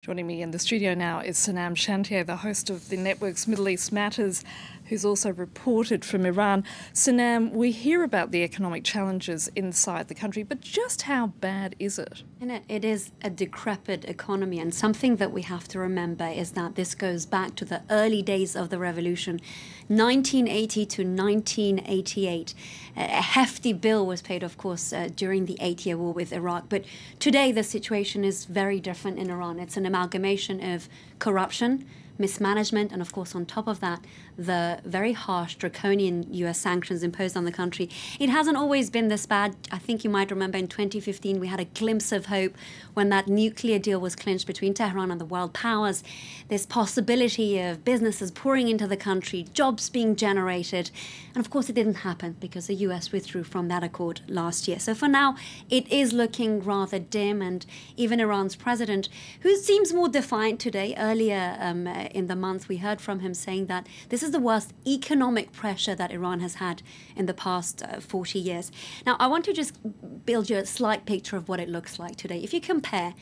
Joining me in the studio now is Sanam Shantier, the host of the network's Middle East Matters, who's also reported from Iran. Sanam, we hear about the economic challenges inside the country, but just how bad is it? And it is a decrepit economy, and something that we have to remember is that this goes back to the early days of the revolution, 1980 to 1988. A hefty bill was paid, of course, during the 8-year war with Iraq. But today the situation is very different in Iran. It's an amalgamation of corruption, mismanagement, and of course on top of that, the very harsh draconian US sanctions imposed on the country. It hasn't always been this bad. I think you might remember in 2015 we had a glimpse of hope when that nuclear deal was clinched between Tehran and the world powers. This possibility of businesses pouring into the country, jobs being generated, and of course it didn't happen because the US withdrew from that accord last year. So for now it is looking rather dim, and even Iran's president, who seems more defiant today, earlier in the month, we heard from him saying that this is the worst economic pressure that Iran has had in the past 40 years. Now, I want to just build you a slight picture of what it looks like today. If you compare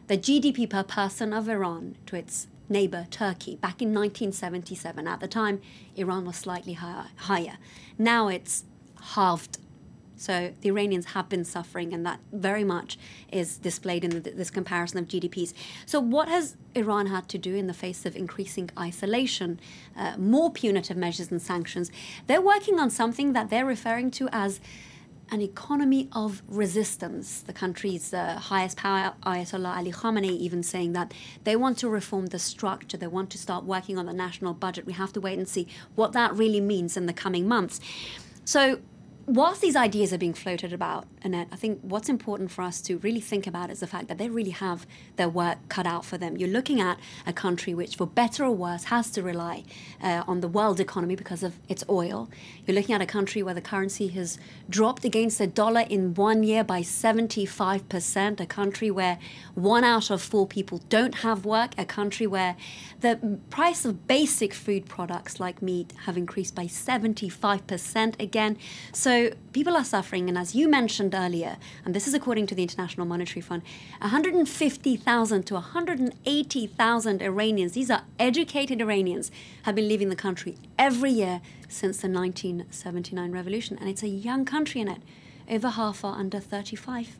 the GDP per person of Iran to its neighbor, Turkey, back in 1977, at the time, Iran was slightly higher. Now it's halved. So the Iranians have been suffering, and that very much is displayed in this comparison of GDPs. So what has Iran had to do in the face of increasing isolation, more punitive measures and sanctions? They're working on something that they're referring to as an economy of resistance. The country's highest power, Ayatollah Ali Khamenei, even saying that they want to reform the structure. They want to start working on the national budget. We have to wait and see what that really means in the coming months. So whilst these ideas are being floated about, Annette, I think what's important for us to really think about is the fact that they really have their work cut out for them. You're looking at a country which, for better or worse, has to rely on the world economy because of its oil. You're looking at a country where the currency has dropped against the dollar in 1 year by 75%, a country where 1 out of 4 people don't have work, a country where the price of basic food products like meat have increased by 75% again. So people are suffering, and as you mentioned earlier, and this is according to the International Monetary Fund, 150,000 to 180,000 Iranians, these are educated Iranians, have been leaving the country every year since the 1979 revolution. And it's a young country in it. Over half are under 35.